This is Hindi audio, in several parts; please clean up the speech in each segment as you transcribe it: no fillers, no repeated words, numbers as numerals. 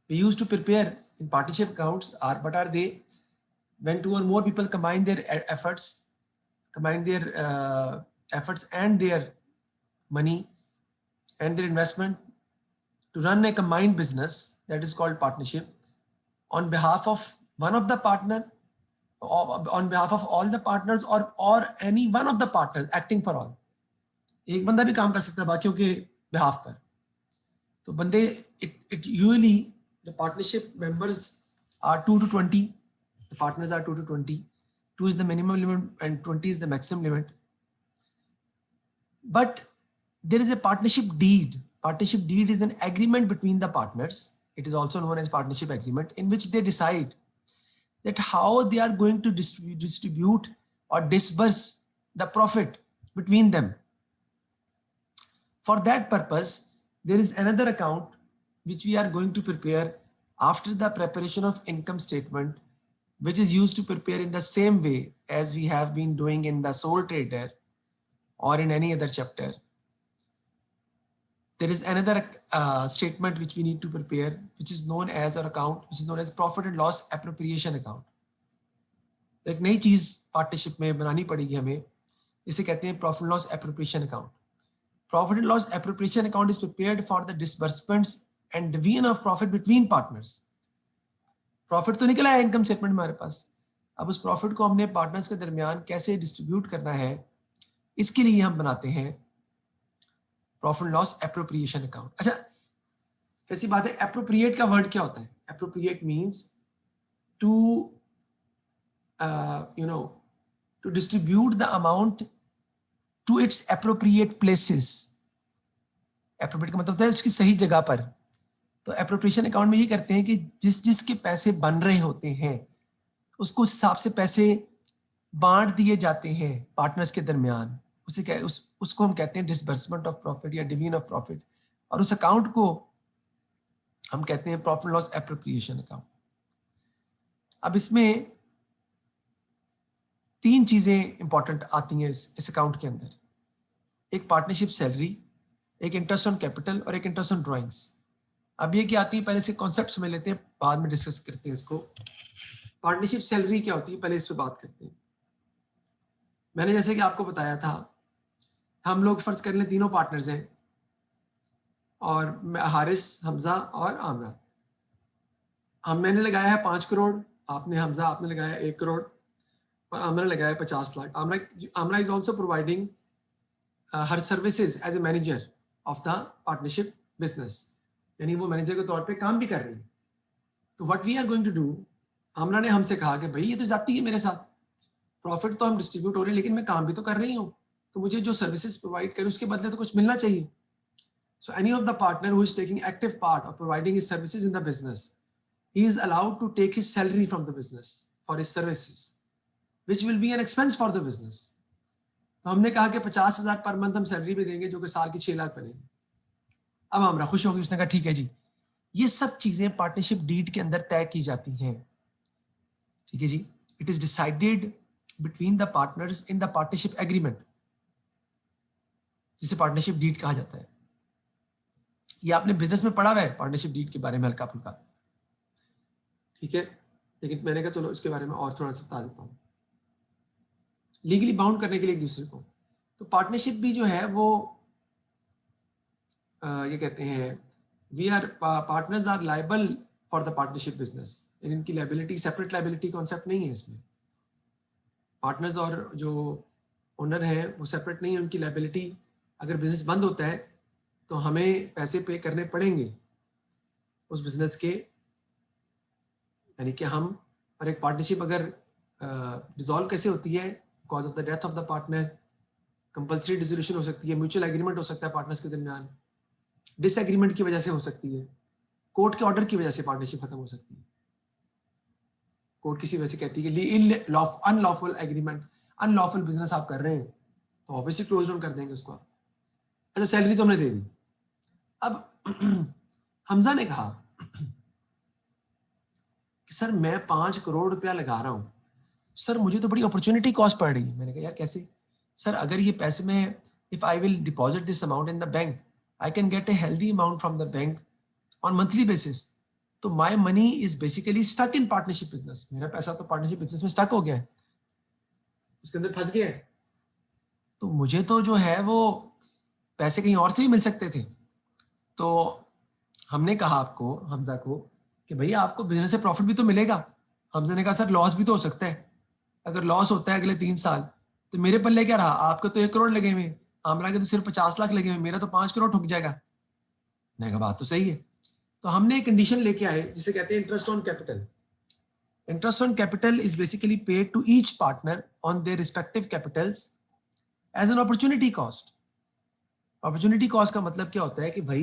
We used to prepare in partnership accounts are, what are they? When two or more people combine their efforts, and their money and their investment to run a combined business, that is called partnership, on behalf of one of the partner, or on behalf of all the partners, or any one of the partners acting for all. एक बंदा भी काम कर सकता है बाकियों के behalf पर. तो बंदे, it usually the partnership members are 2 to 20. The partners are 2 to 20. 2 is the minimum limit and 20 is the maximum limit. But there is a partnership deed. Partnership deed is an agreement between the partners. It is also known as partnership agreement, in which they decide that how they are going to distribute or disburse the profit between them. For that purpose, there is another account which we are going to prepare after the preparation of income statement, which is used to prepare in the same way as we have been doing in the sole trader or in any other chapter. There is another statement which we need to prepare, which is known as our account, which is known as profit and loss appropriation account. एक नई चीज पार्टनरशिप में बनानी पड़ेगी हमें, इसे कहते हैं profit loss appropriation account. Profit and loss appropriation account is prepared for the disbursements and division of profit between partners. Profit तो निकला है इनकम स्टेटमेंट हमारे पास, अब उस प्रॉफिट को हमने पार्टनर्स के दरमियान कैसे डिस्ट्रीब्यूट करना है, इसके लिए हम बनाते हैं प्रॉफिट लॉस एप्रोप्रिएशन अकाउंट. अच्छा, कैसी बात है, एप्रोप्रिएट का वर्ड क्या होता है? Appropriate means to to distribute the amount to its appropriate places. Appropriate का मतलब होता है उसकी सही जगह पर. तो एप्रोप्रिएशन अकाउंट में ये करते हैं कि जिसके पैसे बन रहे होते हैं उसको उस हिसाब से पैसे बांट दिए जाते हैं पार्टनर्स के दरमियान. उसको हम कहते हैं डिसबर्समेंट ऑफ प्रॉफिट या डिवीजन ऑफ प्रॉफिट, और उस अकाउंट को हम कहते हैं प्रॉफिट लॉस एप्रोप्रिएशन अकाउंट. अब इसमें 3 चीजें इंपॉर्टेंट आती हैं इस अकाउंट के अंदर. एक पार्टनरशिप सैलरी, एक इंटरेस्ट ऑन कैपिटल और एक इंटरेस्ट ऑन ड्रॉइंग्स. अब ये क्या आती है, पहले से कॉन्सेप्ट समझ लेते हैं, बाद में डिस्कस करते हैं इसको. पार्टनरशिप सैलरी क्या होती है, पहले इस पे बात करते हैं. मैंने जैसे कि आपको बताया था, हम लोग फर्ज कर लें तीनों पार्टनर्स हैं, और हारिस, हमजा और आमरा. मैंने लगाया है 5 करोड़, हमजा आपने लगाया 1 करोड़, और आमरा लगाया 50 lakh. Amra is also providing her services as a manager of the partnership business, यानी वो मैनेजर के तौर पे काम भी कर रही है. तो what we are going to do, Amra ने हमसे कहा कि भाई ये तो जाती है मेरे साथ, प्रॉफिट तो हम डिस्ट्रीब्यूट हो रहे हैं लेकिन मैं काम भी तो कर रही हूँ, तो मुझे जो सर्विसेज प्रोवाइड करे उसके बदले तो कुछ मिलना चाहिए. So any of the partner who is taking active part of providing his services in the business, he is allowed to take his salary from the business for his services, which will be an expense for the business. तो हमने कहा कि 50,000 पर मंथ हम सैलरी पे देंगे, जो कि साल की 6 लाख बनेगी. अब हमरा खुश हो गई, उसने कहा ठीक है जी. ये सब चीजें पार्टनरशिप डीड के अंदर तय की जाती हैं. ठीक है जी. It is decided between the partners in the partnership agreement, जिसे पार्टनरशिप डीड कहा जाता है. ये आपने बिजनेस में पढ़ा हुआ है पार्टनरशिप डीड के बारे में हल्का फुल्का, ठीक है, लेकिन मैंने कहा चलो इसके बारे में और थोड़ा सा बता देता हूँ, लीगली बाउंड करने के लिए एक दूसरे को. तो पार्टनरशिप भी जो है वो ये कहते हैं we are partners are liable for the partnership business. इनकी लायबिलिटी, सेपरेट लायबिलिटी कॉन्सेप्ट नहीं है इसमें. पार्टनर्स और जो ओनर है वो सेपरेट नहीं है. उनकी लायबिलिटी, अगर बिजनेस बंद होता है तो हमें पैसे पे करने पड़ेंगे उस बिजनेस के, यानी कि हम, और एक पार्टनरशिप अगर डिसॉल्व कैसे होती है, because of the death of the partner, compulsory dissolution हो सकती है, म्यूचुअल एग्रीमेंट हो सकता है पार्टनर्स के दरमियान, डिसएग्रीमेंट की वजह से हो सकती है, कोर्ट के ऑर्डर की वजह से पार्टनरशिप खत्म हो सकती है. कोर्ट किसी वजह से कहती है कि अनलॉफुल एग्रीमेंट, अनलॉफुल बिजनेस आप कर रहे हैं, तो ऑब्वियसली क्लोज डाउन कर देंगे उसको. अच्छा, सैलरी तो हमने दे दी. अब हमजा ने कहा कि सर मैं 5 करोड़ रुपया लगा रहा हूँ, सर मुझे तो बड़ी अपॉर्चुनिटी कॉस्ट पड़ रही है. मैंने कहा यार कैसे? सर अगर ये पैसे में, if I will deposit this amount in the bank, I can get a healthy amount from the bank on monthly basis. तो my money is basically stuck in partnership business, मेरा पैसा तो पार्टनरशिप बिजनेस में स्टक हो गया है, उसके अंदर फंस गया है। तो मुझे तो जो है वो पैसे कहीं और से भी मिल सकते थे। तो हमने कहा आपको, हमजा को, कि भैया आपको बिजनेस से प्रॉफिट भी तो मिलेगा। हमजा ने कहा सर लॉस भी तो हो सकता है, अगर लॉस होता है अगले 3 साल तो मेरे पल्ले क्या रहा, आपके तो 1 करोड़ लगे हुए, आमरा के तो सिर्फ 50 लाख लगे हुए, मेरा तो 5 करोड़ ठुक जाएगा। मैंने कहा बात तो सही है। तो हमने एक कंडीशन लेके आए जिसे कहते हैं interest on capital. Interest on capital is basically paid to each partner on their respective capitals as an opportunity cost. Opportunity cost का मतलब क्या होता है कि भाई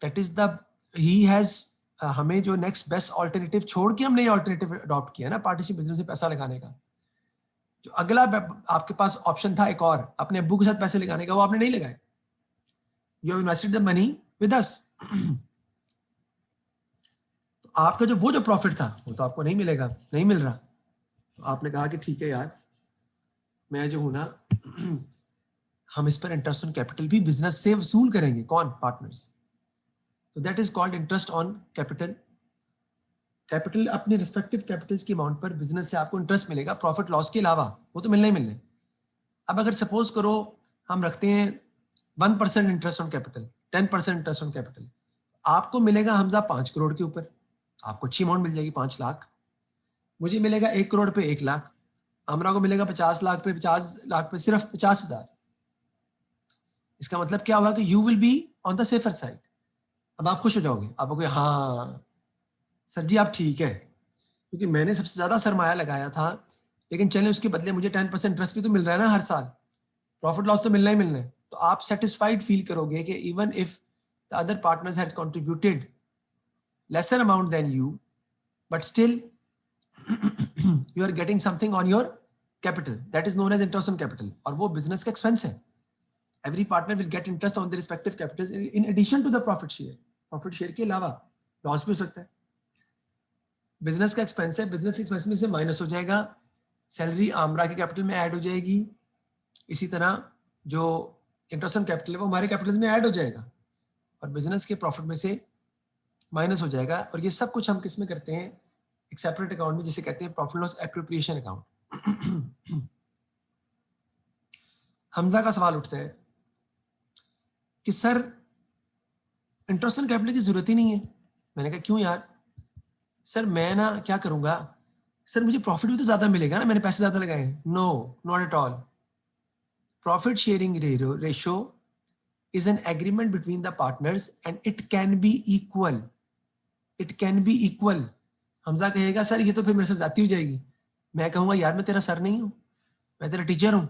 that is the he has, हमें जो नेक्स्ट बेस्ट ऑल्टरनेटिव छोड़ के हमने ये ऑल्टरनेटिव अडॉप्ट किया ना पार्टनरशिप बिजनेस में पैसा लगाने का। जो अगला आपके पास ऑप्शन था एक और अपने अब्बू के साथ पैसे लगाने का, वो आपने नहीं लगाए। You have invested the money with us. तो आपका जो वो जो प्रॉफिट था वो तो आपको नहीं मिलेगा, नहीं मिल रहा। तो आपने कहा कि ठीक है यार, मैं जो हूं ना हम इस पर इंटरेस्ट ऑन कैपिटल भी बिजनेस से वसूल करेंगे। कौन? पार्टनर्स। तो that is called interest on capital. Capital अपने रिस्पेक्टिव कैपिटल्स की अमाउंट पर बिजनेस से आपको इंटरेस्ट मिलेगा, प्रॉफिट लॉस के अलावा, वो तो मिलना ही मिलना है। अब अगर सपोज करो हम रखते हैं 1% interest on capital, 10% interest on capital, आपको मिलेगा हमजा 5 करोड़ के ऊपर, आपको अच्छी अमाउंट मिल जाएगी 5 लाख। मुझे मिलेगा 1 करोड़ पे 1 लाख, आमरा को मिलेगा 50 लाख पे, 50 लाख पे सिर्फ 50,000। इसका मतलब क्या हुआ कि you will be on the safer side. अब आप खुश हो जाओगे, आप कहोगे हाँ सर जी आप ठीक है, क्योंकि मैंने सबसे ज्यादा सरमाया लगाया था, लेकिन चले उसके बदले मुझे 10% इंटरेस्ट भी तो मिल रहा है ना हर साल, प्रॉफिट लॉस तो मिलना ही मिलना है। तो आप सेटिस्फाइड फील करोगे कि even if the other partners has contributed lesser amount than you, but still you are getting something on your capital, that is known as interest on capital, और वो बिजनेस का एक्सपेंस है। Every partner will get interest on their respective capitals in addition to the profit share. Profit share के अलावा लॉस भी हो सकता है। बिजनेस का एक्सपेंस है, बिजनेस एक्सपेंस में से माइनस हो जाएगा, सैलरी आमरा के कैपिटल में ऐड हो जाएगी, इसी तरह जो इंटरेस्ट ऑन कैपिटल है वो हमारे कैपिटल में ऐड हो जाएगा और बिजनेस के प्रॉफिट में से माइनस हो जाएगा। और ये सब कुछ हम किस में करते हैं? एक सेपरेट अकाउंट में, जिसे कहते हैं profit loss appropriation account. Hamza का सवाल उठता है कि सर इंटरेस्ट ऑन कैपिटल की जरूरत ही नहीं है। मैंने कहा क्यों यार? सर मैं ना क्या करूंगा, सर मुझे प्रॉफिट भी तो ज्यादा मिलेगा ना, मैंने पैसे ज्यादा लगाए हैं। No, not at all. Profit sharing ratio is an agreement between the partners and it can be equal. It can be equal. Hamza कहेगा सर ये तो फिर मेरे से ज्यादती हो जाएगी। मैं कहूंगा यार मैं तेरा सर नहीं हूं, मैं तेरा टीचर हूं,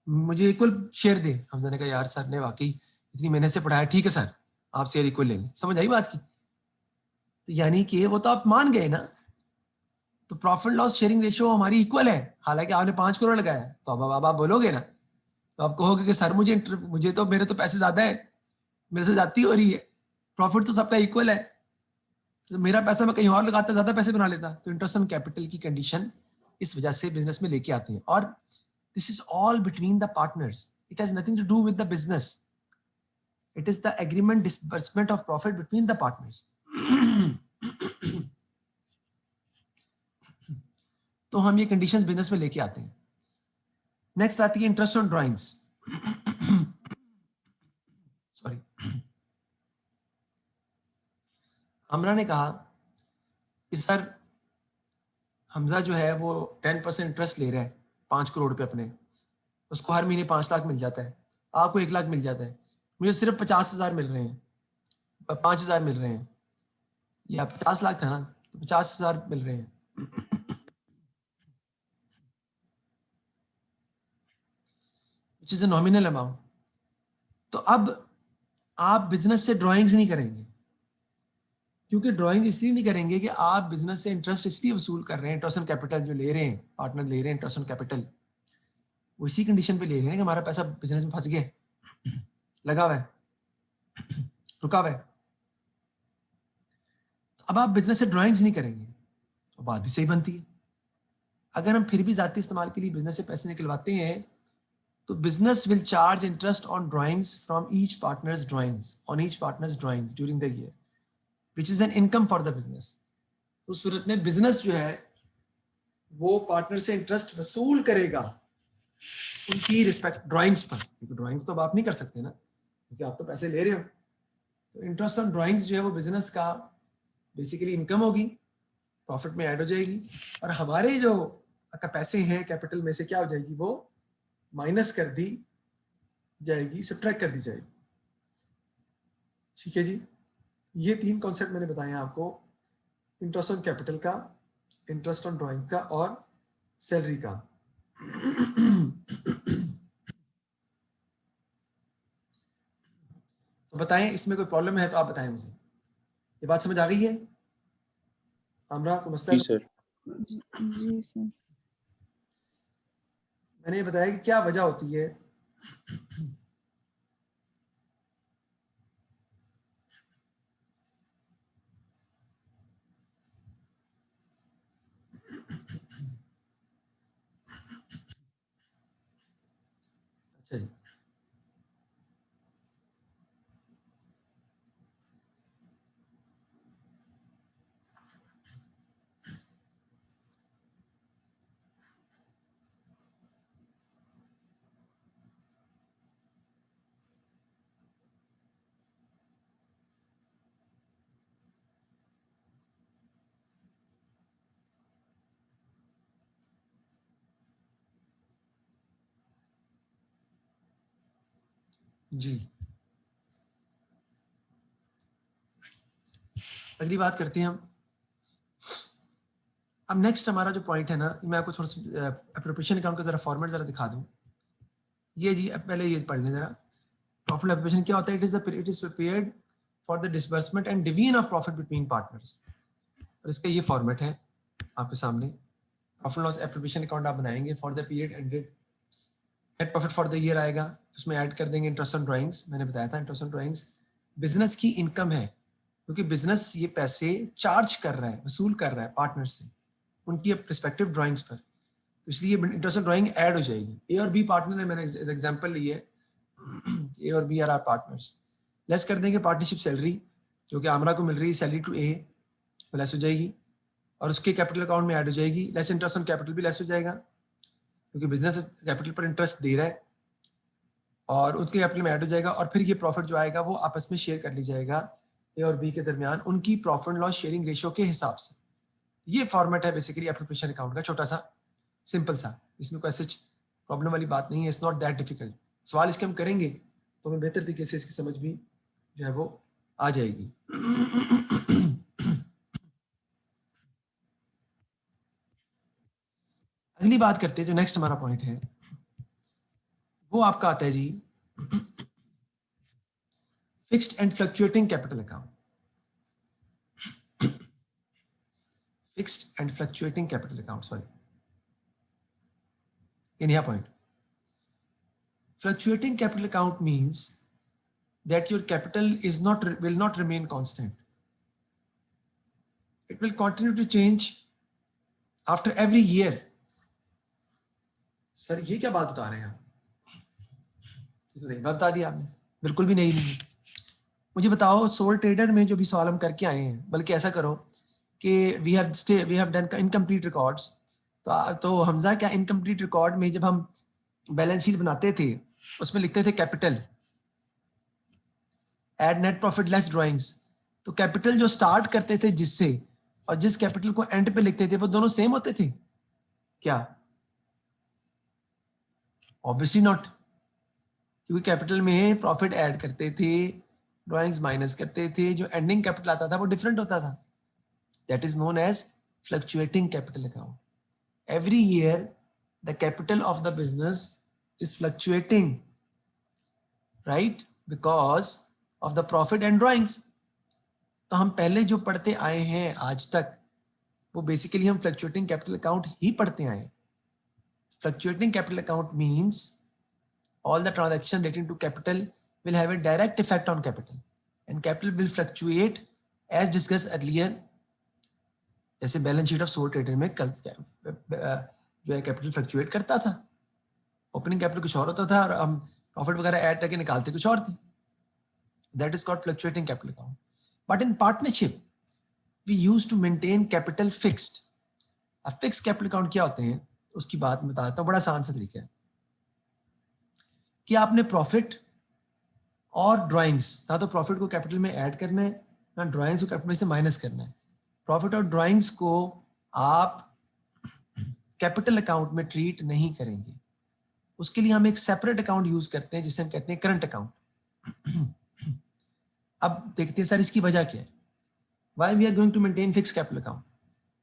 मुझे इक्वल शेयर दे। हमजा ने कहा यार सर ने वाकई इतनी मेहनत से पढ़ाया, ठीक है सर आप शेयर इक्वल ले लें। समझ आई बात की? तो यानी कि वो तो आप मान गए ना, तो प्रॉफिट लॉस शेयरिंग रेशियो हमारी इक्वल है, हालांकि आपने 5 करोड़ लगाया। तो अब आप बोलोगे ना, तो आप कहोगे कि सर मुझे तो मेरे तो पैसे ज्यादा है, मेरे से ज्यादती हो रही है, प्रॉफिट तो सबका इक्वल है, तो मेरा पैसा मैं कहीं और लगाता ज्यादा पैसे बना लेता। तो इंटरेस्ट ऑन कैपिटल की कंडीशन इस वजह से बिजनेस में लेके आते हैं। और this is all between the partners, it has nothing to do with the business, it is the agreement disbursement of profit between the partners. तो हम ये कंडीशंस बिजनेस में लेके आते हैं। नेक्स्ट आती है इंटरेस्ट ऑन ड्राइंग्स। सॉरी, हमरा ने कहा कि सर हमजा जो है वो 10% इंटरेस्ट ले रहा है 5 करोड़ पे अपने, उसको हर महीने 5 लाख मिल जाता है, आपको 1 लाख मिल जाता है, मुझे सिर्फ 50,000 मिल रहे हैं, 5,000 मिल रहे हैं, या 50 लाख था ना, तो 50,000 मिल रहे हैं, which is a nominal amount. तो अब आप बिजनेस से ड्राइंग्स नहीं करेंगे, क्योंकि ड्राइंग इसलिए नहीं करेंगे कि आप बिजनेस से इंटरेस्ट इसलिए वसूल कर रहे हैं, इंटरेस्ट ऑन कैपिटल जो ले रहे हैं, पार्टनर ले रहे हैं इंटरेस्ट ऑन कैपिटल, वो इसी कंडीशन पे ले रहे हैं कि हमारा पैसा बिजनेस में फंस गया, लगा हुआ है, रुका हुआ है। तो अब आप बिजनेस से ड्राइंग्स नहीं करेंगे, तो बात भी सही बनती है। अगर हम फिर भी जाती इस्तेमाल के लिए बिजनेस से पैसे निकलवाते हैं, तो business will charge interest on drawings from each partners drawings, on each partners drawings during the year. Which is an income for the business. तो उस सूरत में बिजनेस जो है वो पार्टनर से इंटरेस्ट वसूल करेगा उनकी रिस्पेक्ट ड्राइंग्स पर, क्योंकि ड्राइंग्स तो आप नहीं कर सकते ना, क्योंकि आप तो पैसे ले रहे हो। तो इंटरेस्ट ऑन ड्राइंग्स जो है वो बिजनेस का बेसिकली इनकम होगी, प्रॉफिट में ऐड हो जाएगी, और हमारे जो पैसे हैं कैपिटल में से क्या हो जाएगी, वो माइनस कर दी जाएगी, सब्ट्रैक्ट कर दी जाएगी। ठीक है जी, ये 3 कॉन्सेप्ट मैंने बताए आपको, इंटरेस्ट ऑन कैपिटल का, इंटरेस्ट ऑन ड्राइंग का और सैलरी का। तो बताएं इसमें कोई प्रॉब्लम है तो आप बताएं मुझे। ये बात समझ आ गई है? आमरा को मसला? जी सर। जी सर। मैंने ये बताया कि क्या वजह होती है अच्छा जी, जी अगली बात करते हैं हम। अब नेक्स्ट हमारा जो पॉइंट है ना, मैं आपको थोड़ा सा एप्रोप्रिएशन अकाउंट का जरा फॉर्मेट जरा दिखा दूं। ये जी अब पहले ये पढ़ लें जरा। प्रॉफिट एप्रोप्रिएशन क्या होता है? It is prepared for the disbursement and division of profit between partners. और इसका ये फॉर्मेट है आपके सामने। प्रॉफिट लॉस एप्रोप्रिएशन अकाउंट आप बनाएंगे for the period ended, net profit for the year आएगा, उसमें ऐड कर देंगे इंटरेस्ट ऑन ड्राइंग्स। मैंने बताया था इंटरेस्ट ऑन ड्राइंग्स बिजनेस की इनकम है, क्योंकि बिजनेस ये पैसे चार्ज कर रहा है, वसूल कर रहा है पार्टनर से उनकी रिस्पेक्टिव ड्राइंग्स पर, तो इसलिए इंटरेस्ट ऑन ड्राइंग ऐड हो जाएगी। ए और बी पार्टनर है, मैंने एग्जांपल ली है, ए और बी आर पार्टनर्स। लेस कर देंगे पार्टनरशिप सैलरी, जो कि आमरा को मिल रही है सैलरी टू ए, तो लेस हो जाएगी, और उसके कैपिटल अकाउंट में ऐड हो जाएगी। लेस इंटरेस्ट ऑन कैपिटल भी लेस हो जाएगा, क्योंकि बिजनेस कैपिटल पर इंटरेस्ट दे रहा है, और उसके कैपिटल में ऐड हो जाएगा। और फिर ये प्रॉफिट जो आएगा वो आपस में शेयर कर ली जाएगा ए और बी के दरमियान, उनकी प्रॉफिट लॉस शेयरिंग रेशियो के हिसाब से। ये फॉर्मेट है बेसिकली एप्रोप्रिएशन अकाउंट का, छोटा सा सिंपल सा, इसमें कोई सच प्रॉब्लम वाली बात नहीं है। It's not that difficult. सवाल इसके हम करेंगे तो हमें बेहतर तरीके से इसकी समझ भी जो है वो आ जाएगी। अगली बात करते हैं, जो नेक्स्ट हमारा पॉइंट है वो आपका आता है जी fixed and fluctuating capital account. Fixed and fluctuating capital account, sorry, in here point. Fluctuating capital account means that your capital will not remain constant. It will continue to change after every year. Sir ये क्या बात बता रहे हैं आप? तो नहीं बता दिया आपने, बिल्कुल भी नहीं। मुझे बताओ सोल ट्रेडर में जो भी सवाल हम करके आए हैं, बल्कि ऐसा करो कि we have done incomplete records, तो हमजा क्या इनकम्प्लीट रिकॉर्ड में जब हम बैलेंस शीट बनाते थे उसमें लिखते थे capital add net profit less drawings. तो कैपिटल जो स्टार्ट करते थे जिससे और जिस कैपिटल को एंड पे लिखते थे वो दोनों सेम होते थे क्या? ऑब्वियसली नॉट, क्योंकि कैपिटल में प्रॉफिट ऐड करते थे, ड्राइंग्स माइनस करते थे, जो एंडिंग कैपिटल आता था वो डिफरेंट होता था। That is known as fluctuating capital account. Every year the capital of the business is fluctuating, right, because of the profit and drawings. तो हम पहले जो पढ़ते आए हैं आज तक वो बेसिकली हम फ्लक्चुएटिंग कैपिटल अकाउंट ही पढ़ते आए हैं। Fluctuating capital account means all the transaction relating to capital will have a direct effect on capital and capital will fluctuate as discussed earlier। जैसे balance sheet of soul trader में कल जो है कैपिटल फ्लक्चुएट करता था, ओपनिंग कैपिटल कुछ और होता था और हम प्रॉफिट वगैरह ऐड करके निकालते कुछ और थे। That is called fluctuating capital account. But in partnership we use to maintain capital fixed. अब फिक्स कैपिटल अकाउंट क्या होते हैं उसकी बात मैं बताता हूँ, बड़ा आसान सा तरीका है कि आपने प्रॉफिट और ड्राइंग्स, ना तो प्रॉफिट को कैपिटल में ऐड करना है ना ड्राइंग्स को कैपिटल से माइनस करना है। प्रॉफिट और ड्राइंग्स को आप कैपिटल अकाउंट में ट्रीट नहीं करेंगे, उसके लिए हम एक सेपरेट अकाउंट यूज करते हैं जिसे हम कहते हैं करंट अकाउंट। अब देखते हैं सर इसकी वजह क्या है, why we are going to maintain fix capital account.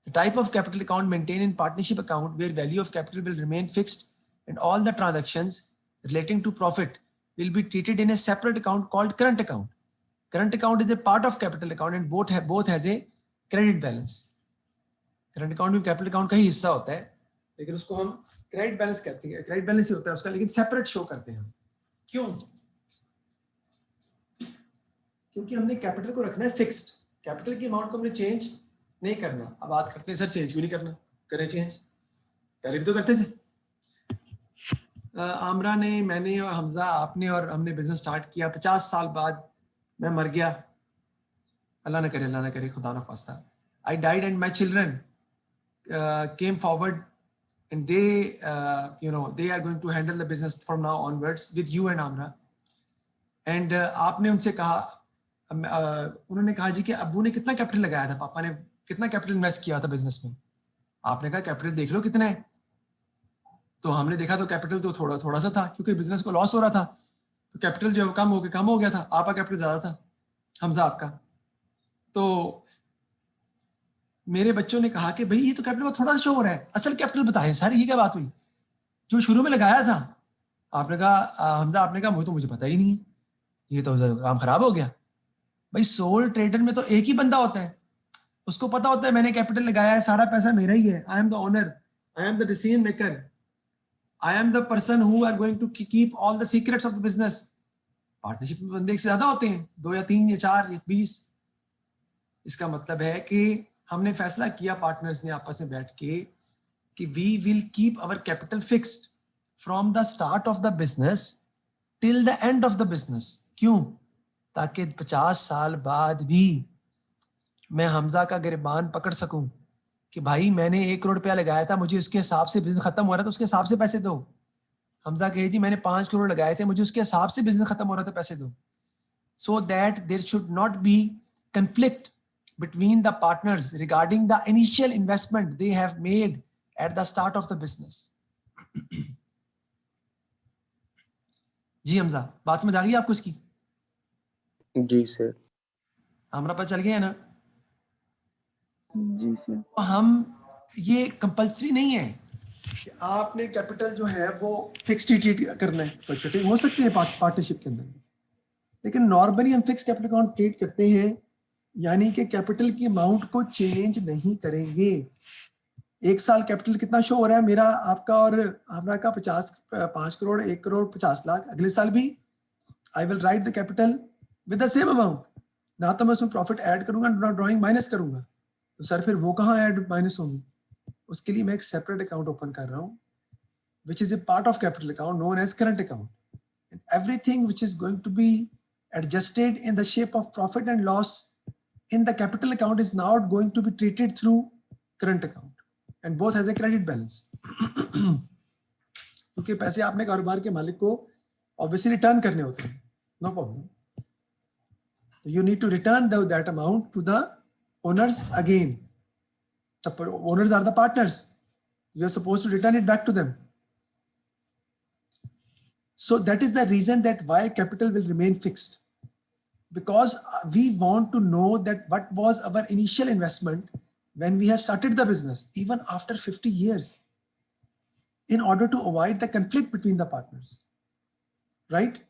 The type of capital account maintained in partnership account where value of capital will remain fixed and all the transactions relating to profit will be treated in a separate account called current account. Current account is a part of capital account and both has a credit balance. Current account भी capital account का ही हिस्सा होता है, लेकिन उसको हम credit balance कहते हैं, credit balance ही होता है उसका, लेकिन separate show करते हैं। क्यों? क्योंकि हमने capital को रखना है fixed, capital की amount को हमने change नहीं करना। अब बात करते हैं सर चेंज क्यों नहीं करना, करें चेंज, पहले भी तो करते थे। आमरा ने, मैंने और हमजा, आपने और हमने बिजनेस स्टार्ट किया, 50 साल बाद मैं मर गया, अल्लाह ना करे खुदा ना खास्ता, I died and my children came forward and they they are going to handle the business from now onwards with you and आमरा। एंड आपने उनसे कहा, उन्होंने कहा जी कि अब्बू ने कितना कैपिटल लगाया था, पापा ने कितना कैपिटल इन्वेस्ट किया था बिजनेस में। आपने कहा कैपिटल देख लो कितना है, तो हमने देखा तो कैपिटल तो थोड़ा सा था, क्योंकि बिजनेस को लॉस हो रहा था, तो कैपिटल जो कम हो गया था। आपका कैपिटल ज्यादा था, हमजा आपका। तो मेरे बच्चों ने कहा कि भाई ये तो कैपिटल थोड़ा सा शो हो रहा है, असल कैपिटल बताएं सर, ये क्या बात हुई जो शुरू में लगाया था। आपने कहा हमजा, आपने कहा मुझे पता ही नहीं है, ये तो काम खराब हो गया। भाई सोल ट्रेडर में तो एक ही बंदा होता है, उसको पता होता है मैंने कैपिटल लगाया है, सारा पैसा मेरा ही है, I am the owner, I am the decision maker, I am the person who are going to keep all the secrets of the business. Partnership में बंदे एक से ज्यादा होते हैं, 2 या 3 या 4 या 20। इसका मतलब है कि हमने फैसला किया पार्टनर्स ने आपस में बैठ के कि we will keep our capital fixed from the start of the business till the end of the business. क्यों? ताकि 50 साल बाद भी मैं हमजा का गिरबान पकड़ सकूं कि भाई मैंने 1 करोड़ रुपया लगाया था, मुझे उसके हिसाब से बिजनेस खत्म हो रहा था, उसके हिसाब से पैसे दो। हमजा कहे जी मैंने 5 करोड़ लगाए थे, मुझे उसके हिसाब से बिजनेस खत्म हो रहा था, पैसे दो। So that there should not be conflict between the partners regarding the initial investment they have made at the start of the business. जी हमजा, बात समझ आ गई आपको इसकी? जी सर। हमरा पता चल गया ना? जी सर। हम ये कंपल्सरी नहीं है कि आपने कैपिटल जो है वो फिक्स्ड ही ट्रीट करना है, तो छोटे हो सकते हैं पार्टनरशिप के अंदर, लेकिन नॉर्मली हम फिक्स कैपिटल अकाउंट ट्रीट करते हैं, यानी कि कैपिटल की अमाउंट को चेंज नहीं करेंगे। 1 साल कैपिटल कितना शो हो रहा है मेरा, आपका और हमरा का 5 करोड़ 1 करोड़ 50 लाख, अगले साल भी I will write the capital with the same amount, ना तो मैं उसमें प्रॉफिट ऐड करूंगा ना ड्राइंग माइनस करूंगा, तो सर फिर वो कहाँ ऐड माइनस होंगी? उसके लिए मैं एक सेपरेट अकाउंट ओपन कर रहा हूँ which is a part of capital account known as current account, and everything which is going to be adjusted in the shape of profit and loss in the capital account is now going to be treated through current account and both has a credit balance. क्योंकि पैसे आपने कारोबार के मालिक को obviously रिटर्न करने होते हैं, no problem. You need to return that amount to the owners again. The owners are the partners. You are supposed to return it back to them. So that is the reason that why capital will remain fixed, because we want to know that what was our initial investment when we have started the business, even after 50 years, in order to avoid the conflict between the partners, right?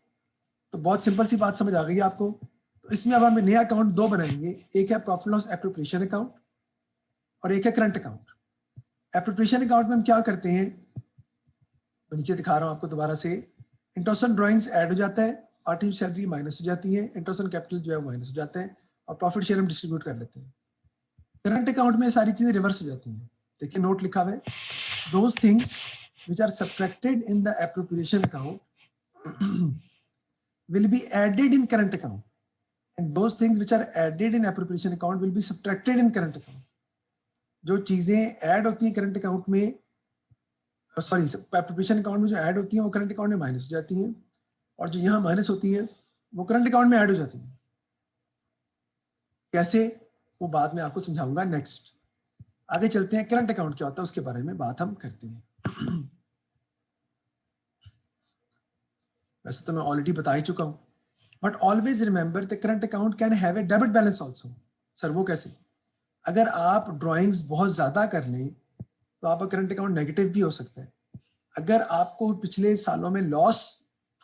तो बहुत सिंपल सी बात समझ आ गई आपको। तो इसमें अब हम नया अकाउंट 2 बनाएंगे, एक है प्रॉफिट लॉस एप्रोप्रिएशन अकाउंट और एक है करंट अकाउंट। एप्रोप्रिएशन अकाउंट में हम क्या करते हैं, मैं नीचे दिखा रहा हूं आपको दोबारा से, इंटरेस्ट ऑन ड्राइंग्स ऐड हो जाता है, आर्टिफिशियल सैलरी माइनस हो जाती है, इंटरेस्ट ऑन कैपिटल जो है माइनस हो जाता है, और प्रॉफिट शेयर हम डिस्ट्रीब्यूट कर लेते हैं। करंट अकाउंट में सारी चीजें रिवर्स हो जाती हैं। देखिए नोट लिखा हुआ है, those things which are subtracted in the appropriation account will be added in current account and those things which are added in appropriation account will be subtracted in current account. जो चीजें ऐड होती हैं करंट अकाउंट में, सॉरी एप्रोप्रिएशन अकाउंट में जो ऐड होती हैं वो करंट अकाउंट में माइनस हो जाती हैं, और जो यहाँ माइनस होती हैं वो करंट अकाउंट में ऐड हो जाती हैं. कैसे, वो बाद में आपको समझाऊंगा नेक्स्ट. आगे चलते हैं, करंट अकाउंट क्या होता है उसके बारे में बात हम करते हैं. वैसे तो मैं ऑलरेडी बता ही चुका हूँ, but always remember the current account can have a debit balance also. Sir वो कैसे? अगर आप ड्राइंग्स बहुत ज्यादा कर लें तो आपका करंट अकाउंट नेगेटिव भी हो सकता है. अगर आपको पिछले सालों में लॉस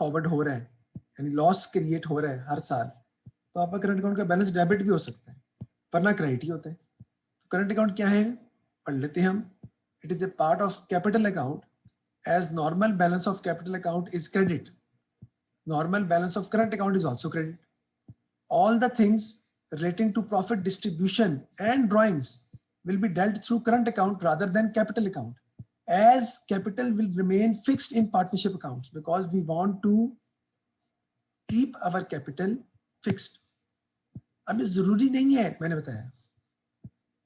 फॉरवर्ड हो रहा है, यानी लॉस क्रिएट हो रहा है हर साल, तो आपका करंट अकाउंट का बैलेंस डेबिट भी हो सकता है, पर ना क्रेडिट ही होता है. तो करंट अकाउंट क्या है, पढ़ लेते हैं हम. It is a part of capital account, as normal balance of capital account is credit, normal balance of current account is also credit. All the things relating to profit distribution and drawings will be dealt through current account rather than capital account, as capital will remain fixed in partnership accounts because we want to keep our capital fixed. अब ये जरूरी नहीं है, मैंने बताया,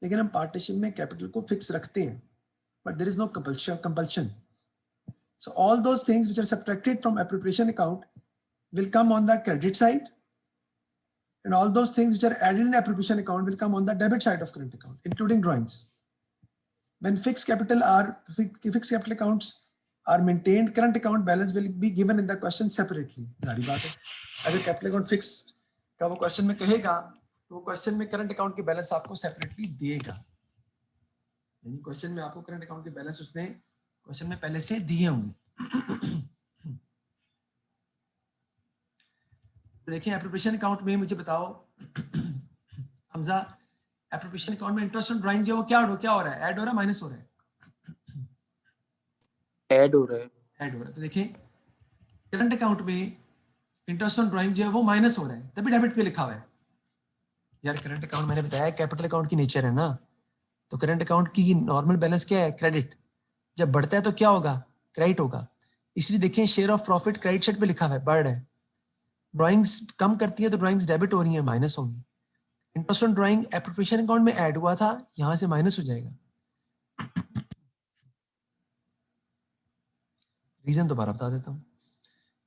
लेकिन हम पार्टनरशिप में कैपिटल को फिक्स रखते हैं, but there is no compulsion. So all those things which are subtracted from appropriation account will come on the credit side, and all those things which are added in appropriation account will come on the debit side of current account, including drawings. When fixed capital accounts are maintained, current account balance will be given in the question separately. जारी बात है, अगर कैपिटल अकाउंट फिक्स्ड का वो क्वेश्चन में कहेगा तो वो क्वेश्चन में करंट अकाउंट के बैलेंस आपको सेपरेटली देगा. यानी क्वेश्चन में आपको करंट अकाउंट के बैलेंस उसने क्वेश्चन में पहले से दिए होंगे. देखिए एप्रोप्रिएशन अकाउंट में मुझे बताओ हमजा, एप्रोप्रिएशन अकाउंट में इंटरेस्ट ऑन ड्राइंग जो वो क्या हो रहा है, ऐड हो रहा है माइनस हो रहा है? ऐड हो रहा है. ऐड हो रहा है. तो देखिए करंट अकाउंट में इंटरेस्ट ऑन ड्राइंग जो है वो माइनस हो रहा है, तभी डेबिट पे लिखा हुआ है. यार करंट अकाउंट मैंने बताया कैपिटल अकाउंट की नेचर है ना, तो करंट अकाउंट की नॉर्मल बैलेंस क्या है, क्रेडिट. जब बढ़ता है तो क्या होगा, क्रेडिट होगा. इसलिए देखिए share of profit credit side पे लिखा हुआ है, बढ़ रहा है. ड्राइंग्स कम करती है तो ड्राइंग्स डेबिट हो रही है, माइनस होंगी. Interest on drawing appropriation account में ऐड हुआ था, यहां से माइनस हो जाएगा. रीजन दोबारा बता देता हूं.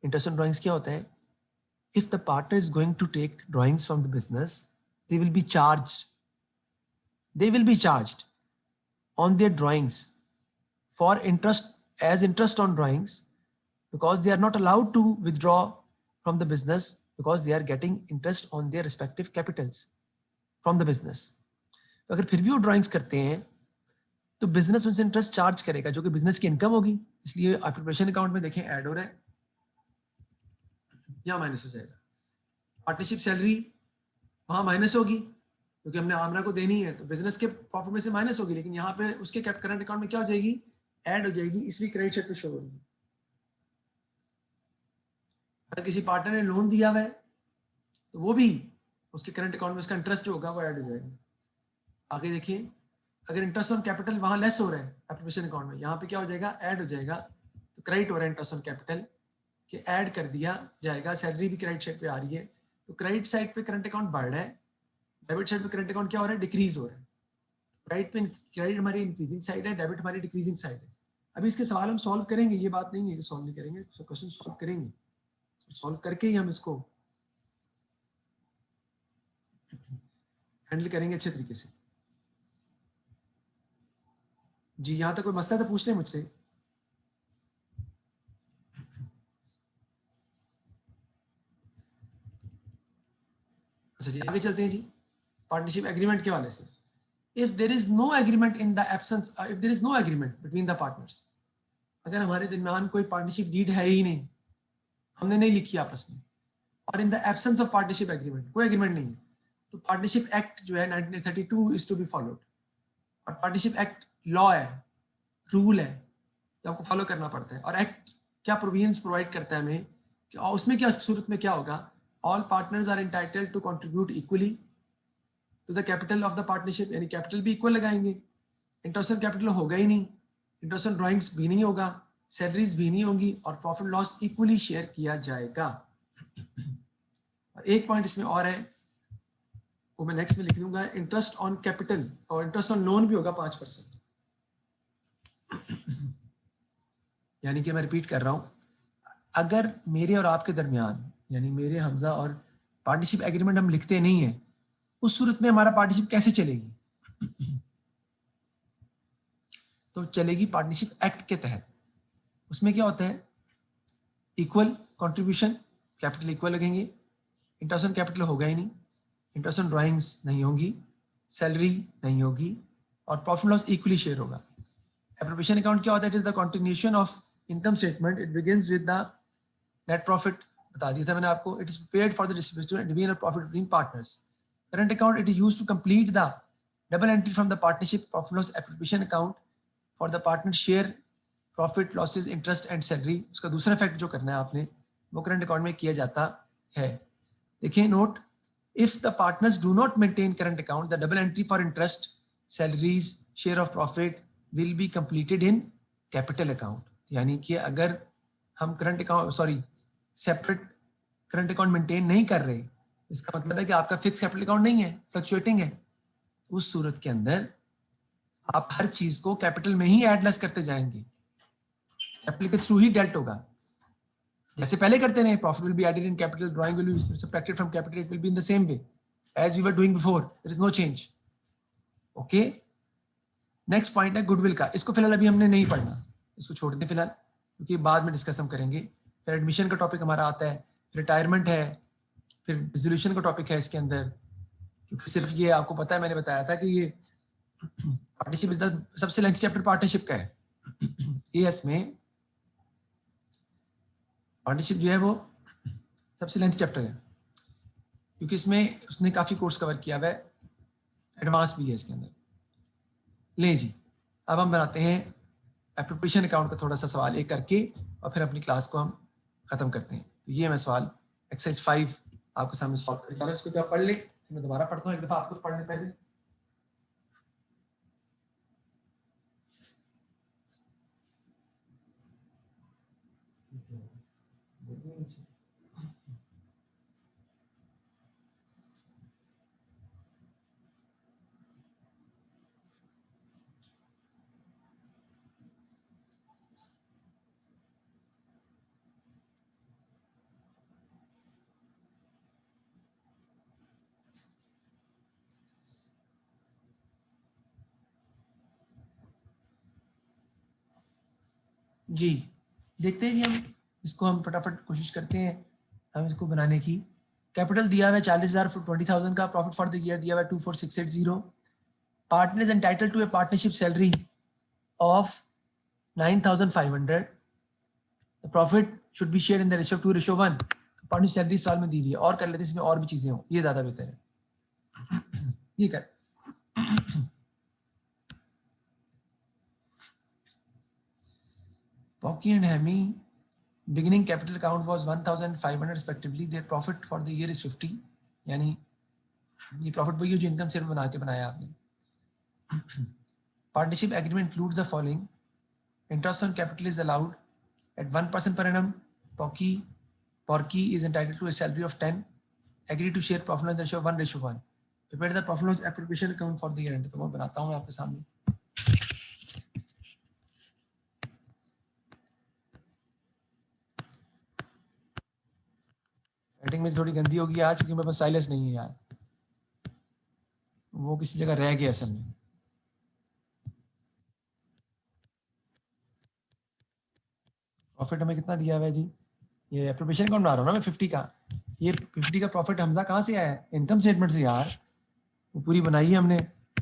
इंटरेस्ट ऑन ड्राइंग्स क्या होता है, if the partner is going to take drawings from the business, they will be charged on their drawings for interest on drawings, because they are not allowed to withdraw from the business because they are getting interest on their respective capitals from the business. तो अगर फिर भी वो ड्राइंग्स करते हैं तो बिजनेस उनसे इंटरेस्ट चार्ज करेगा जो कि बिजनेस की इनकम होगी. इसलिए एप्रोप्रिएशन अकाउंट में देखें ऐड हो रहा है, यहाँ माइनस हो जाएगा. पार्टनरशिप सैलरी वहां माइनस होगी क्योंकि हमने आमरा को देनी है, तो बिजनेस के प्रॉफिट में से माइनस होगी, लेकिन यहाँ पे उसके करंट अकाउंट में क्या हो जाएगी, ऐड हो जाएगी, इसलिए क्रेडिट साइड पे शो होगी. अगर किसी पार्टनर ने लोन दिया हुआ है तो वो भी उसके करंट अकाउंट में उसका इंटरेस्ट जो होगा वो ऐड हो जाएगा. आगे देखिए, अगर इंटरेस्ट ऑन कैपिटल वहां लेस हो रहा है एप्रोप्रिएशन अकाउंट में, यहाँ पे क्या हो जाएगा, ऐड हो जाएगा. तो क्रेडिट हो रहा है इंटरेस्ट ऑन कैपिटल के, ऐड कर दिया जाएगा. सैलरी भी क्रेडिट साइड पे आ रही है, तो क्रेडिट साइड पे करंट अकाउंट बढ़ रहा है, डेबिट साइड पे करंट अकाउंट क्या हो रहा है, डिक्रीज हो रहा है. क्रेडिट हमारी इंक्रीजिंग साइड है, डेबिट हमारी डिक्रीजिंग साइड है. अभी इसके सवाल हम सॉल्व करेंगे, ये बात नहीं है कि सॉल्व नहीं करेंगे, क्वेश्चन सॉल्व करेंगे, सॉल्व करके ही हम इसको हैंडल करेंगे अच्छे तरीके से. जी यहां तक कोई मसला तो पूछ लें मुझसे. अच्छा जी आगे चलते हैं जी, पार्टनरशिप एग्रीमेंट के हवाले से. If there is no agreement in the absence, if there is no agreement between the partners, अगर हमारे दरमियान कोई पार्टनरशिप डीड है ही नहीं, हमने नहीं लिखी आपस में, और इन the absence of partnership agreement, कोई एग्रीमेंट नहीं है, तो पार्टनरशिप एक्ट जो है 1932 इज टू बी फॉलोड. और पार्टनरशिप एक्ट लॉ है, रूल है जो आपको फॉलो करना पड़ता है. और एक्ट क्या प्रोविजंस प्रोवाइड करता है हमें, कि उसमें क्या सूरत में क्या होगा, all partners are entitled to contribute equally to the capital of the partnership, यानी कैपिटल भी इक्वल लगाएंगे. इंटरेस्ट ऑन कैपिटल होगा ही नहीं, इंटरेस्ट ऑन ड्राइंग्स भी नहीं होगा, सैलरीज भी नहीं होंगी, और प्रॉफिट लॉस इक्वली शेयर किया जाएगा. और एक पॉइंट इसमें और है वो मैं नेक्स्ट में लिख दूंगा। इंटरेस्ट ऑन कैपिटल और इंटरेस्ट ऑन लोन भी होगा 5%। यानी कि मैं रिपीट कर रहा हूं, अगर मेरे और आपके दरमियान, यानी मेरे हमजा और पार्टनरशिप एग्रीमेंट हम लिखते नहीं है, उस सूरत में हमारा पार्टनरशिप कैसे चलेगी? तो चलेगी पार्टनरशिप एक्ट के तहत। उसमें क्या होता है? इक्वल कंट्रीब्यूशन, कैपिटल इक्वल लगेंगे, इंटरेस्ट ऑन कैपिटल होगा ही नहीं, इंटरेस्ट ऑन ड्राइंग्स नहीं होगी, सैलरी नहीं होगी, और प्रॉफिट लॉस इक्वली शेयर होगा। एप्रोप्रिएशन अकाउंट क्या होता है? It is the continuation of income statement. It begins with the net profit, बता दिया था मैंने आपको। It is prepared for the distribution and division of profit between partners. Current account, it is used to complete the double entry from the partnership profit loss appropriation account for the partner share profit losses interest and salary. उसका दूसरा फैक्ट जो करना है आपने, वो करंट अकाउंट में किया जाता है। देखिए note, if the partners do not maintain current account, the double entry for interest, salaries, share of profit will be completed in capital account। यानी कि अगर हम current account separate current account maintain नहीं कर रहे, इसका मतलब है कि आपका फिक्स कैपिटल अकाउंट नहीं है, फ्लक्चुएटिंग है। उस सूरत के अंदर आप हर चीज को कैपिटल में ही एड लेस करते जाएंगे, कैपिटल के थ्रू ही डेल्ट होगा, जैसे पहले करते रहे। Profit will be added in capital, drawing will be subtracted from capital, it will be in the same way as we were doing before, there is no change. Okay, next point है गुडविल का। इसको फिलहाल अभी हमने नहीं पढ़ना, इसको छोड़ दें फिलहाल, क्योंकि बाद में डिस्कस हम करेंगे। फिर एडमिशन का टॉपिक हमारा आता है, रिटायरमेंट है, फिर डिसोल्यूशन का टॉपिक है इसके अंदर। क्योंकि सिर्फ ये आपको पता है, मैंने बताया था कि ये पार्टनरशिप इज द सबसे लेंथी चैप्टर पार्टनरशिप का है। एएस में पार्टनरशिप जो है वो सबसे लेंथी चैप्टर है, क्योंकि इसमें उसने काफी कोर्स कवर किया हुआ है, एडवांस भी है इसके अंदर। ले जी, अब हम बनाते हैं एप्रोप्रिएशन अकाउंट का थोड़ा सा सवाल एक करके, और फिर अपनी क्लास को हम खत्म करते हैं। तो ये मैं सवाल एक्सरसाइज 5 आपके सामने सॉल्व करके, इसको क्या पढ़ ले, मैं दोबारा पढ़ता हूँ एक दफा आपको पढ़ने पहले। जी देखते हैं जी, हम इसको हम फटाफट कोशिश करते हैं हम इसको बनाने की। कैपिटल दिया हुआ है 40,000 20,000 का, प्रॉफिट फॉर द ईयर दिया हुआ है 24,680। Partner is entitled to a partnership salary of 9,500। The profit should be share in the ratio 2:1। Partnership salary साल में दी हुई है, और कर लेते हैं इसमें और भी चीजें हो, ये ज्यादा बेहतर है। ये कर Pocky and Hemi, beginning capital account was 1,500 respectively. Their profit for the year is 50। यानी ये प्रॉफिट वही है जो इनकम से बना के बनाया आपने। Partnership agreement includes the following: interest on capital is allowed at 1% per annum. Porky is entitled to a salary of 10. Agree to share profit loss ratio 1:1. Prepare the profit loss appropriation account for the year end। तो मैं बनाता हूँ आपके सामने। राइटिंग मेरी थोड़ी गंदी होगी आज, क्योंकि मेरे पास स्टाइलस नहीं है यार, वो किसी जगह रह गया असल में। प्रॉफिट हमें कितना दिया हुआ है जी? ये एप्रोप्रिएशन अकाउंट बना रहा हूँ ना मैं 50 का। ये 50 का प्रॉफिट हमजा कहाँ से आया है? इनकम स्टेटमेंट से यार, वो पूरी बनाई है हमने,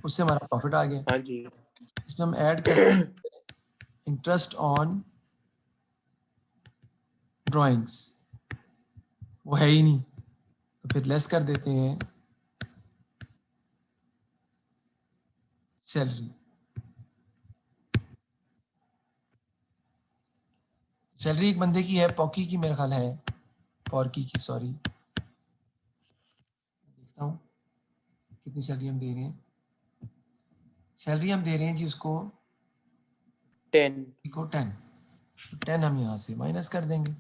उससे हमारा प्रॉफिट आ गया। हाँ जी। इसमें हम ऐड करते हैं इंटरेस्ट ऑन ड्राइंग्स, वो है ही नहीं, तो फिर लेस कर देते हैं सैलरी। सैलरी एक बंदे की है, पॉकी की मेरा ख्याल है, पॉर्की की, सॉरी देखता हूँ कितनी सैलरी हम दे रहे हैं। सैलरी हम दे रहे हैं जी उसको 10। 10 हम यहाँ से माइनस कर देंगे,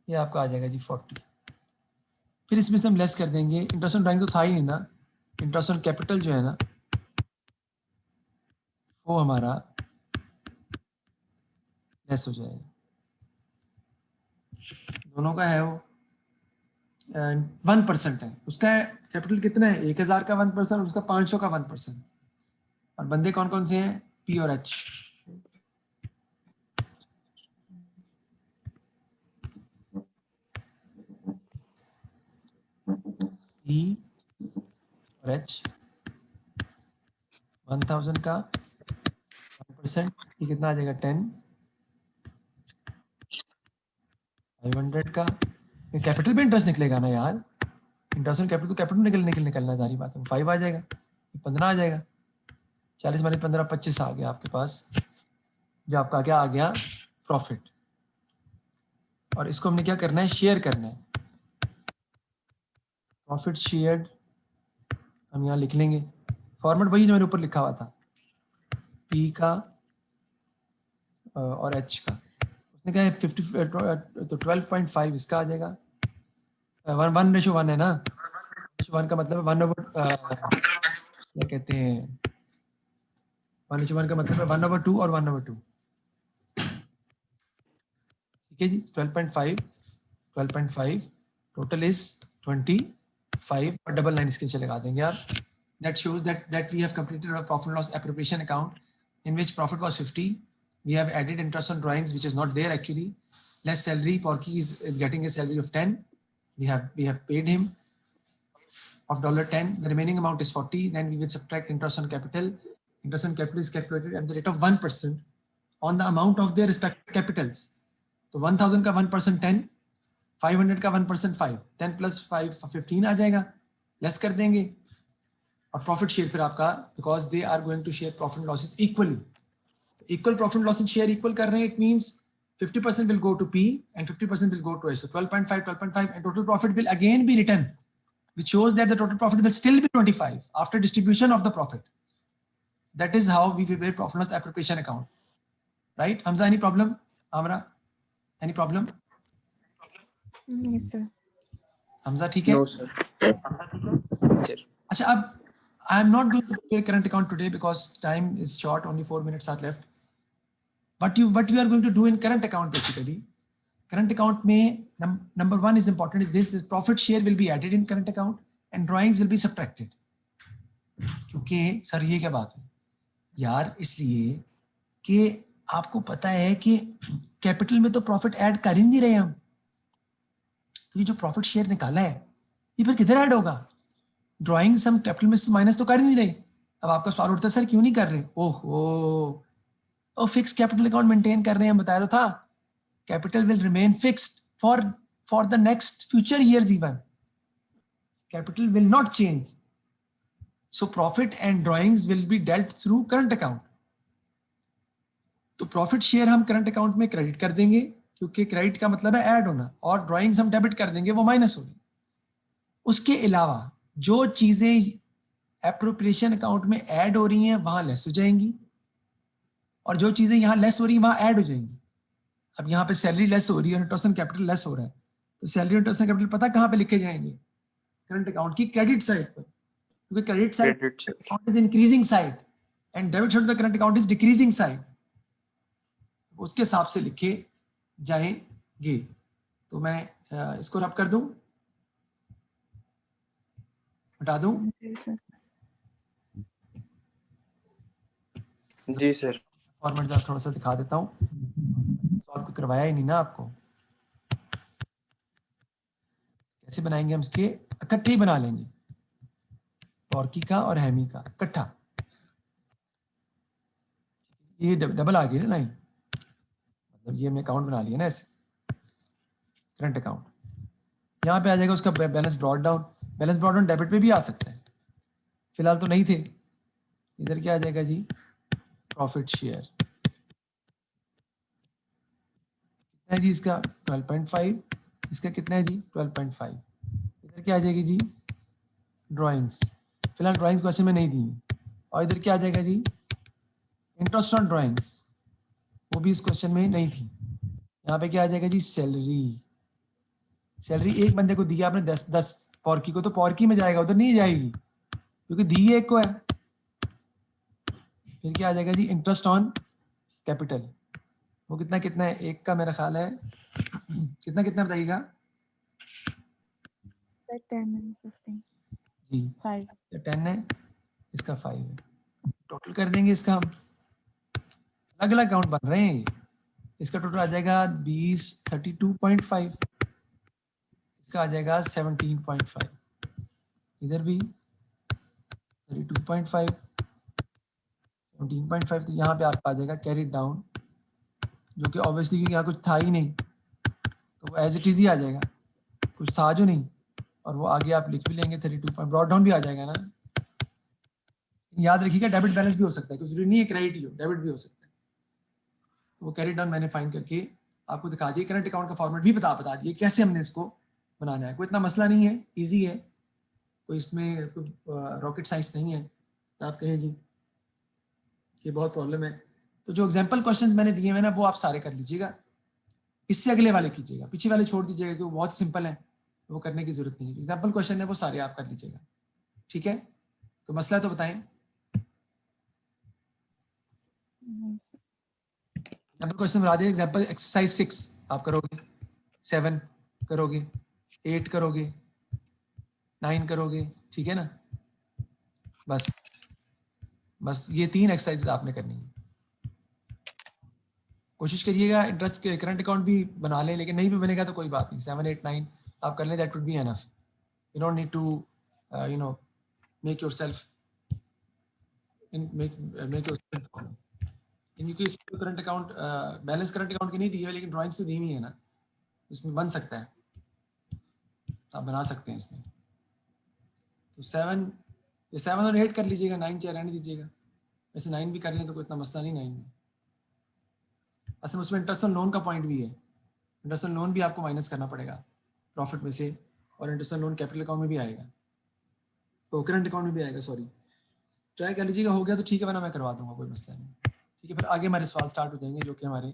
ये आपका आ जाएगा जी 40। फिर इसमें से हम लेस कर देंगे, इंटरेस्ट ऑन ड्राइंग तो था ही नहीं ना, इंटरेस्ट ऑन कैपिटल जो है ना वो हमारा लेस हो जाएगा, दोनों का है वो 1% है, उसका कैपिटल कितना है 1000 का 1%, उसका 500 का 1%। और बंदे कौन कौन से हैं, पी और एच। पी और एच 1000 का 1%, ये कितना आ जाएगा 10। 500 का, ये कैपिटल पे इंटरेस्ट निकलेगा ना यार, इंटरेस्ट ऑन कैपिटल तो कैपिटल निकलना है, सारी बात है, 5 आ जाएगा, 15 आ जाएगा, 40 मानी 15, 25 आ गया आपके पास, जो आपका क्या आ गया प्रॉफिट। और इसको हमने क्या करना है, शेयर करना है, प्रॉफिट शेयर्ड हम यहाँ लिख लेंगे, फॉर्मेट वही जो मैंने ऊपर लिखा हुआ था, पी का और एच का। उसने कहा 50 तो 12.5 इसका आ जाएगा, 1:1 है ना, 1 का मतलब क्या कहते हैं 1:1 का मतलब है 1/2 और 1/2, ठीक है जी। 12.5 टोटल इज 25 और डबल लाइन इसके नीचे लगा देंगे आप। That shows that we have completed our profit and loss appropriation account in which profit was 50. We have added interest on drawings which is not there actually. Less salary, Porky is getting a salary of 10. We have paid him of $10. The remaining amount is 40. Then we will subtract interest on capital. Interest on capital is calculated at the rate of 1% on the amount of their respective capitals. तो 1000 का 1% 10, 500 का 1% 5, 10 plus 5 15 आ जाएगा, लेस कर देंगे। और प्रॉफिट शेयर फिर आपका, because they are going to share profit losses equally, equal profit losses share equal कर रहे हैं, it means 50% will go to P and 50% will go to S. So 12.5 and total profit will again be written, which shows that the total profit will still be 25 after distribution of the profit. That is how we prepare profit and loss appropriation account. Right? Hamza, any problem? Amra, any problem? नहीं सर। Hamza, ठीक है? No, sir. Sir. अच्छा, अब I am not going to prepare current account today because time is short, only 4 minutes are left. What you are going to do in current account basically, current account में number 1 is important is this profit share will be added in current account and drawings will be subtracted. क्योंकि सर ये क्या बात है यार, इसलिए कि आपको पता है कि कैपिटल में तो प्रॉफिट ऐड कर ही नहीं रहे हम, तो ये जो प्रॉफिट शेयर निकाला है ये फिर किधर ऐड होगा, ड्राइंग्स हम कैपिटल में माइनस तो कर ही नहीं रहे। अब आपका सवाल उठता है सर क्यों नहीं कर रहे, ओहो और फिक्स कैपिटल अकाउंट मेंटेन कर रहे हैं, बताया तो था, capital will remain fixed for the next future years, even capital will not change, so profit and drawings will be dealt through current account. तो प्रॉफिट शेयर हम करंट अकाउंट में क्रेडिट कर देंगे क्योंकि क्रेडिट का मतलब है ऐड होना, और ड्राइंग्स हम डेबिट कर देंगे, वो माइनस होगी। उसके अलावा जो चीजें एप्रोप्रिएशन अकाउंट में ऐड हो रही हैं वहां लेस हो जाएंगी, और जो चीजें यहां लेस हो रही हैं वहां ऐड हो जाएंगी। अब यहाँ पे सैलरी लेस हो रही है और इंटरेस्ट ऑन कैपिटल लेस हो रहा है, तो सैलरी और इंटरेस्ट ऑन कैपिटल पता कहाँ पे लिखे जाएंगे, करंट अकाउंट की क्रेडिट साइड पर, क्योंकि credit side account is increasing side and debit side of the current account is decreasing side, उसके हिसाब से लिखे जाएंगे। तो मैं इसको रब कर दूं, हटा दूं? जी सर। जी सर। फॉर्मेट जरा थोड़ा सा दिखा देता हूँ, सॉल्व को करवाया ही नहीं ना आपको। कैसे बनाएंगे हम इसके, इकट्ठे ही बना लेंगे, पॉर्की का और हैमी का इकट्ठा, ये डबल आ गई ना लाइन, मतलब ये हमने अकाउंट बना लिया ना ऐसे, करंट अकाउंट। यहाँ पे आ जाएगा उसका balance brought down, balance brought down debit पे भी आ सकता है, फिलहाल तो नहीं थे। इधर क्या आ जाएगा जी, प्रॉफिट शेयर कितना है जी इसका 12.5, इसका कितना है जी 12.5। इधर क्या आ जाएगी जी ड्राइंग्स, फिलहाल ड्राइंग्स क्वेश्चन में नहीं दी, और इधर क्या आ जाएगा जी इंटरेस्ट ऑन ड्राइंग्स, वो भी इस क्वेश्चन में नहीं थी। यहाँ पे क्या आ जाएगा जी सैलरी, सैलरी एक बंदे को दी आपने 10 पॉर्की को, तो पॉर्की में जाएगा, उधर नहीं जाएगी, क्योंकि दी एक को है। फिर क्या आ जाएगा जी, इंटरेस्ट ऑन कैपिटल, वो कितना कितना है, एक का मेरा ख्याल है कितना कितना बताइएगा Sir, 10 and 15. जी, 5. 10 है, इसका 5 है, टोटल कर देंगे इसका हम, अलग अलग अकाउंट बन रहे हैं ये। इसका टोटल आ जाएगा 20 32.5, इसका आ जाएगा 17.5, इधर भी 32.5 17.5, तो यहाँ पे आपका आ जाएगा कैरी डाउन, जो कि ऑब्वियसली यहाँ कुछ था ही नहीं तो वो एज इट इज ही आ जाएगा, कुछ था जो नहीं, और वो आगे आप लिख भी लेंगे 32 ब्रॉड डाउन भी आ जाएगा ना। याद रखिएगा डेबिट बैलेंस भी हो सकता है, कुछ जरूरी नहीं है क्रेडिट ही हो, डेबिट भी हो सकता है। तो वो कैरी डाउन मैंने फाइंड करके आपको दिखा दिया, करंट अकाउंट का फॉर्मेट भी बता दिए कैसे हमने इसको बनाना है। कोई इतना मसला नहीं है, ईजी है, कोई इसमें कोई रॉकेट साइंस नहीं है आप कहें जी कि बहुत प्रॉब्लम है। तो जो एग्जाम्पल क्वेश्चन मैंने दिए हैं ना वो आप सारे कर लीजिएगा, इससे अगले वाले कीजिएगा, पीछे वाले छोड़ दीजिएगा क्योंकि बहुत सिंपल है, वो करने की जरूरत नहीं है। एग्जाम्पल क्वेश्चन है वो सारे आप कर लीजिएगा, ठीक है। तो मसला तो बताएं। Yes, sir. एग्जाम्पल क्वेश्चन बता दिए, एग्जाम्पल एक्सरसाइज 6 आप करोगे, 7 करोगे, 8 करोगे, 9 करोगे, ठीक है ना। बस ये 3 एक्सरसाइज आपने करनी है। कोशिश करिएगा इंटरेस्ट के करंट अकाउंट भी बना लें, लेकिन नहीं भी बनेगा तो कोई बात नहीं, 7 8 9 आप कर लें, that would be enough. You don't need to you know make yourself make yourself इनकी current account balance current account की नहीं दी है, लेकिन ड्राइंग्स तो दी हुई है ना, इसमें बन सकता है, आप बना सकते हैं इसमें। तो 7 और 8 कर लीजिएगा, 9 चाहे रहने दीजिएगा, वैसे 9 भी कर लें तो कोई इतना मसला नहीं 9 में। असल में उसमें इंटरेस्ट ऑन लोन का पॉइंट भी है, इंटरेस्ट ऑन लोन भी आपको माइनस करना पड़ेगा प्रॉफिट में से, और interest on loan capital account में भी आएगा, तो करंट अकाउंट में भी आएगा, सॉरी। ट्राई कर लीजिएगा, हो गया तो ठीक है, वरना मैं करवा दूंगा, कोई मसला नहीं, ठीक है। फिर आगे हमारे सवाल स्टार्ट हो जाएंगे जो कि हमारे